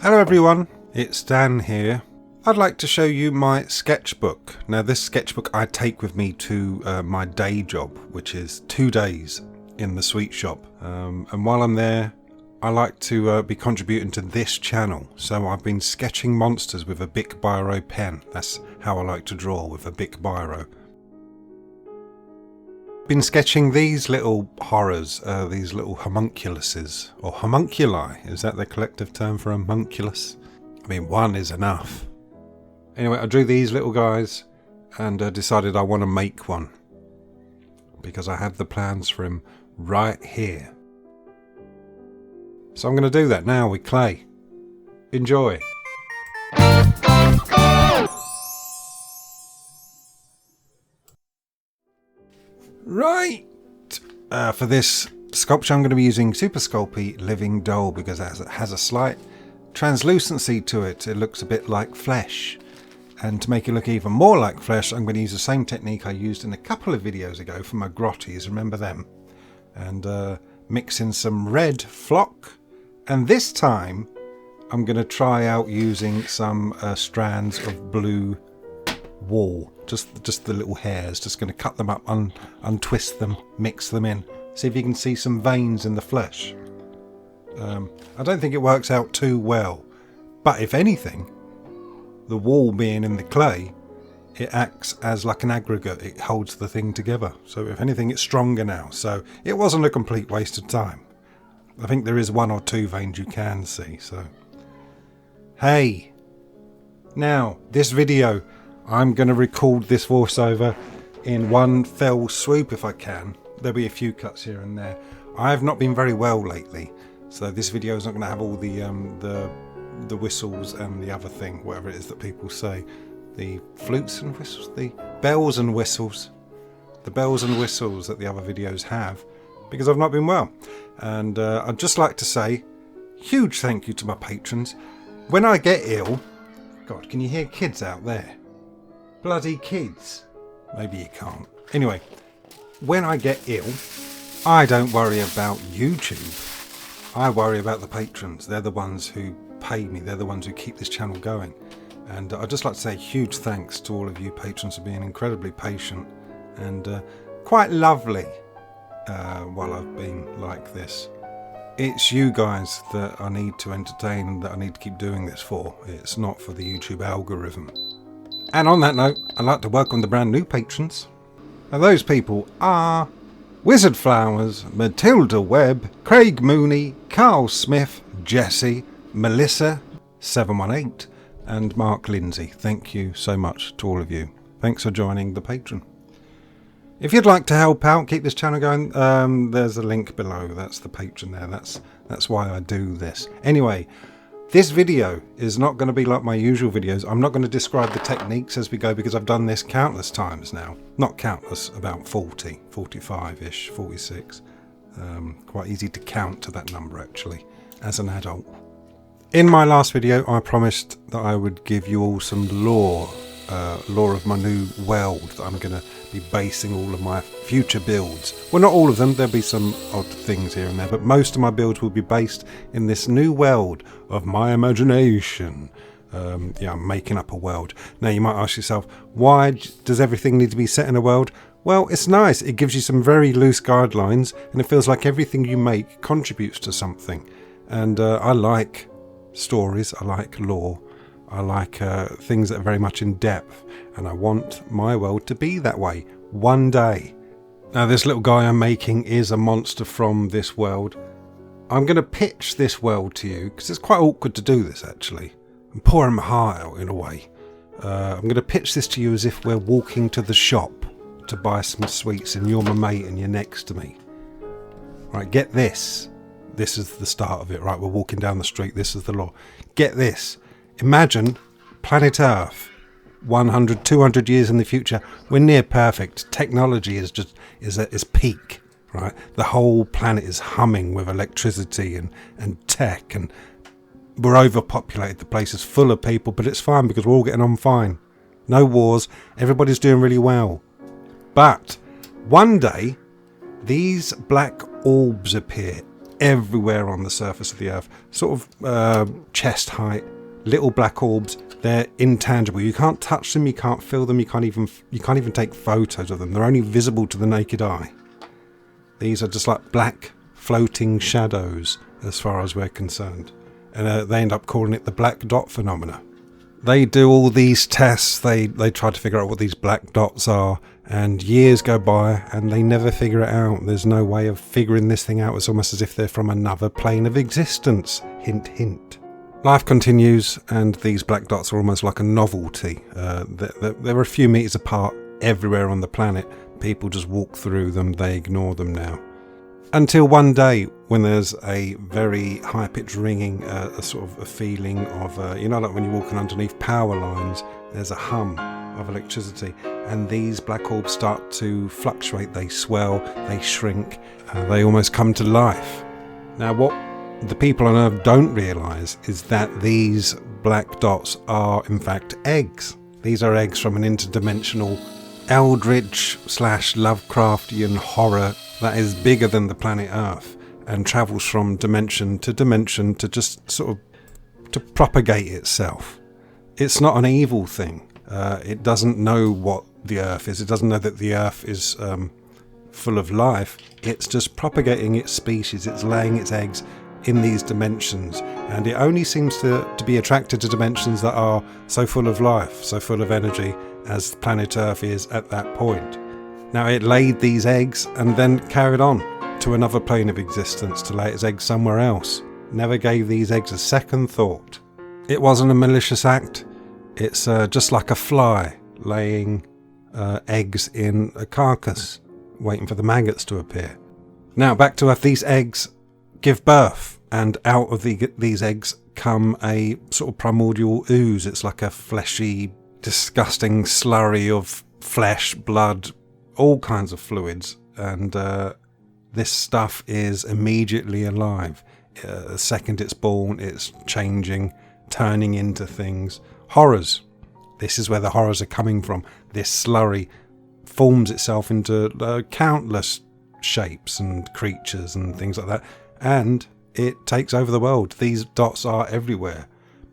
Hello everyone, it's Dan here. I'd like to show you my sketchbook. Now this sketchbook I take with me to my day job, which is 2 days in the sweet shop. And while I'm there, I like to be contributing to this channel. So I've been sketching monsters with a Bic Biro pen. That's how I like to draw, with a Bic Biro. Been sketching these little horrors, these little homunculuses, or homunculi. Is that the collective term for homunculus? I mean, one is enough. Anyway, I drew these little guys and decided I want to make one because I have the plans for him right here. So I'm going to do that now with clay. Enjoy. Right, for this sculpture I'm going to be using Super Sculpey Living Doll because it has a slight translucency to it. It looks a bit like flesh, and to make it look even more like flesh I'm going to use the same technique I used in a couple of videos ago for my grotties, remember them? And mix in some red flock, and this time I'm going to try out using some strands of blue wool, just the little hairs, just going to cut them up, untwist them, mix them in, see if you can see some veins in the flesh. I don't think it works out too well, but if anything, the wool being in the clay, it acts as like an aggregate, it holds the thing together, so if anything it's stronger now, so it wasn't a complete waste of time. I think there is 1 or 2 veins you can see, so hey, now this video I'm going to record this voiceover in one fell swoop if I can. There'll be a few cuts here and there. I have not been very well lately, so this video is not going to have all the whistles and the other thing, whatever it is that people say. The flutes and whistles, the bells and whistles. The bells and whistles that the other videos have, because I've not been well. And I'd just like to say huge thank you to my patrons. When I get ill, God, can you hear kids out there? Bloody kids. Maybe you can't. Anyway, when I get ill, I don't worry about YouTube. I worry about the patrons. They're the ones who pay me. They're the ones who keep this channel going. And I'd just like to say huge thanks to all of you patrons for being incredibly patient and quite lovely while I've been like this. It's you guys that I need to entertain and that I need to keep doing this for. It's not for the YouTube algorithm. And on that note, I'd like to welcome the brand new patrons. Now those people are Wizard Flowers, Matilda Webb, Craig Mooney, Carl Smith, Jesse, Melissa 718 and Mark Lindsay. Thank you so much to all of you. Thanks for joining the Patreon. If you'd like to help out, keep this channel going, there's a link below. That's the Patreon there. That's why I do this. Anyway, this video is not going to be like my usual videos. I'm not going to describe the techniques as we go because I've done this countless times now. Not countless, about 40, 45-ish, 46. Quite easy to count to that number actually, as an adult. In my last video, I promised that I would give you all some lore of my new world that I'm going to be basing all of my future builds. Well, not all of them, there'll be some odd things here and there, but most of my builds will be based in this new world of my imagination. Yeah, I'm making up a world. Now you might ask yourself, why does everything need to be set in a world? Well, it's nice. It gives you some very loose guidelines and it feels like everything you make contributes to something. And I like stories, I like lore, I like things that are very much in depth, and I want my world to be that way one day. Now this little guy I'm making is a monster from this world. I'm going to pitch this world to you because it's quite awkward to do this actually. I'm pouring my heart out in a way. I'm going to pitch this to you as if we're walking to the shop to buy some sweets and you're my mate and you're next to me. Right, get this. This is the start of it, right? We're walking down the street. This is the law. Get this. Imagine planet Earth 100, 200 years in the future. We're near perfect. Technology is at its peak, right? The whole planet is humming with electricity and tech, and we're overpopulated. The place is full of people, but it's fine because we're all getting on fine. No wars. Everybody's doing really well. But one day, these black orbs appear everywhere on the surface of the Earth, sort of chest height, little black orbs. They're intangible. You can't touch them, you can't feel them, you can't even take photos of them. They're only visible to the naked eye. These are just like black floating shadows as far as we're concerned. And they end up calling it the black dot phenomena. They do all these tests, they try to figure out what these black dots are, and years go by and they never figure it out. There's no way of figuring this thing out. It's almost as if they're from another plane of existence. Hint, hint. Life continues, and these black dots are almost like a novelty. They're a few meters apart everywhere on the planet. People just walk through them, they ignore them now. Until one day when there's a very high-pitched ringing, a sort of a feeling of, like when you're walking underneath power lines, there's a hum of electricity, and these black orbs start to fluctuate. They swell, they shrink, they almost come to life. Now what the people on Earth don't realise is that these black dots are in fact eggs. These are eggs from an interdimensional eldritch / Lovecraftian horror that is bigger than the planet Earth and travels from dimension to just sort of to propagate itself. It's not an evil thing. It doesn't know what the Earth is. It doesn't know that the Earth is full of life. It's just propagating its species. It's laying its eggs in these dimensions, and it only seems to be attracted to dimensions that are so full of life, so full of energy as planet Earth is at that point. Now it laid these eggs and then carried on to another plane of existence to lay its eggs somewhere else. Never gave these eggs a second thought. It wasn't a malicious act. It's just like a fly laying eggs in a carcass, waiting for the maggots to appear. Now back to Earth. These eggs give birth, and out of these eggs come a sort of primordial ooze. It's like a fleshy, disgusting slurry of flesh, blood, all kinds of fluids, and this stuff is immediately alive. The second it's born, it's changing, turning into things. Horrors. This is where the horrors are coming from. This slurry forms itself into countless shapes and creatures and things like that, and it takes over the world. These dots are everywhere.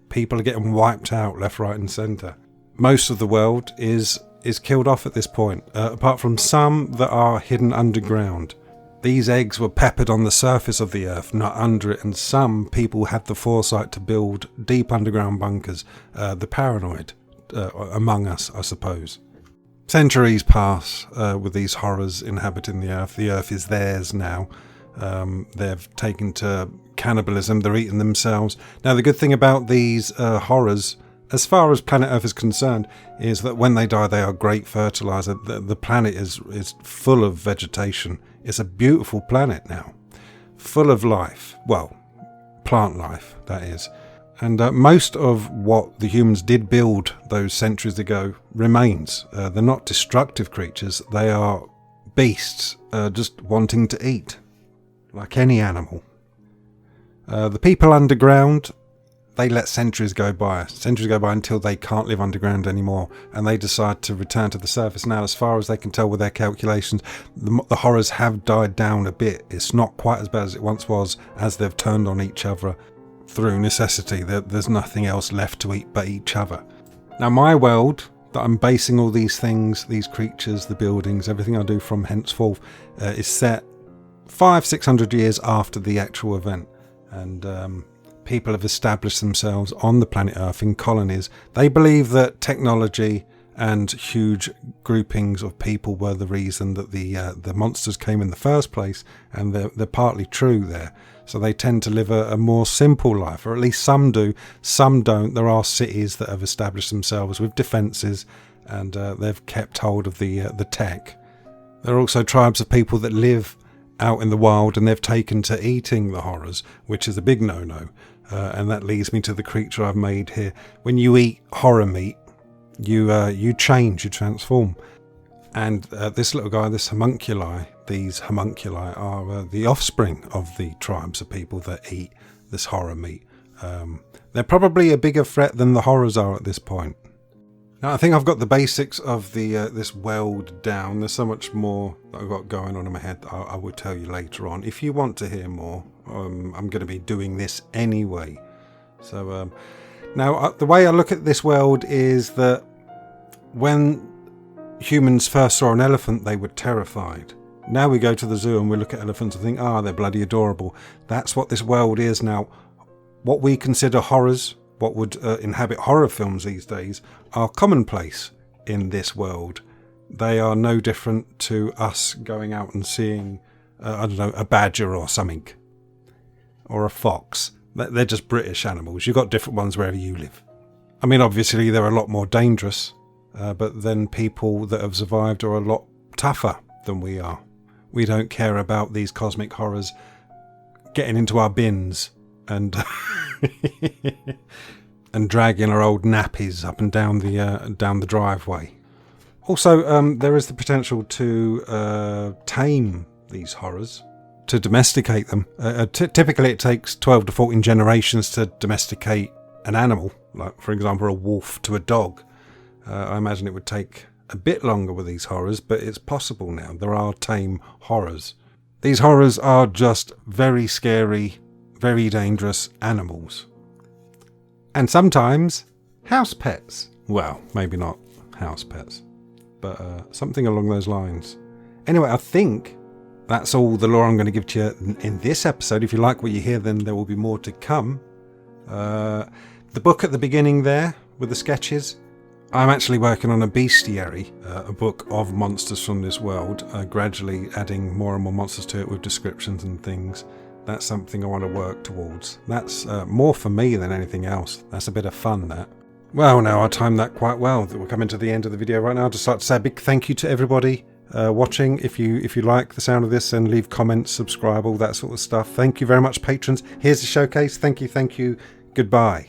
People are getting wiped out left, right and centre. Most of the world is killed off at this point, apart from some that are hidden underground. These eggs were peppered on the surface of the Earth, not under it, and some people had the foresight to build deep underground bunkers. The paranoid among us, I suppose. Centuries pass with these horrors inhabiting the Earth. The Earth is theirs now. They've taken to cannibalism. They're eating themselves. Now, the good thing about these horrors, as far as planet Earth is concerned, is that when they die, they are great fertilizer. The planet is full of vegetation. It's a beautiful planet now, full of life. Well, plant life, that is. And most of what the humans did build those centuries ago remains. They're not destructive creatures. They are beasts just wanting to eat, like any animal. The people underground, they let centuries go by until they can't live underground anymore, and they decide to return to the surface. Now, as far as they can tell with their calculations, the horrors have died down a bit. It's not quite as bad as it once was, as they've turned on each other through necessity. There's nothing else left to eat but each other. Now, my world that I'm basing all these things, these creatures, the buildings, everything I do from henceforth, is set 500-600 years after the actual event, and people have established themselves on the planet Earth in colonies. They believe that technology and huge groupings of people were the reason that the monsters came in the first place, and they're partly true there. So they tend to live a more simple life, or at least some do, some don't. There are cities that have established themselves with defences, and they've kept hold of the tech. There are also tribes of people that live out in the wild, and they've taken to eating the horrors, which is a big no-no. And that leads me to the creature I've made here. When you eat horror meat, you change, you transform. And this little guy, this homunculi, these homunculi are the offspring of the tribes of people that eat this horror meat. They're probably a bigger threat than the horrors are at this point. Now, I think I've got the basics of the this weld down. There's so much more that I've got going on in my head that I will tell you later on. If you want to hear more, I'm going to be doing this anyway. So now the way I look at this weld is that when humans first saw an elephant, they were terrified. Now we go to the zoo and we look at elephants and think, they're bloody adorable. That's what this weld is now. What we consider horrors, what would inhabit horror films these days, are commonplace in this world. They are no different to us going out and seeing, I don't know, a badger or something, or a fox. They're just British animals. You've got different ones wherever you live. I mean, obviously they're a lot more dangerous, but then people that have survived are a lot tougher than we are. We don't care about these cosmic horrors getting into our bins and and dragging our old nappies up and down the driveway. Also, there is the potential to tame these horrors, to domesticate them. Typically, it takes 12 to 14 generations to domesticate an animal, like for example a wolf to a dog. I imagine it would take a bit longer with these horrors, but it's possible now. There are tame horrors. These horrors are just very scary, very dangerous animals. And sometimes house pets. Well, maybe not house pets, but something along those lines. Anyway, I think that's all the lore I'm going to give to you in this episode. If you like what you hear, then there will be more to come. The book at the beginning there with the sketches, I'm actually working on a bestiary, a book of monsters from this world, gradually adding more and more monsters to it with descriptions and things. That's something I want to work towards. That's more for me than anything else. That's a bit of fun, that. Well, now I timed that quite well. We're coming to the end of the video right now. I'd just like to say a big thank you to everybody watching. If you like the sound of this, then leave comments, subscribe, all that sort of stuff. Thank you very much, patrons. Here's the showcase. Thank you. Goodbye.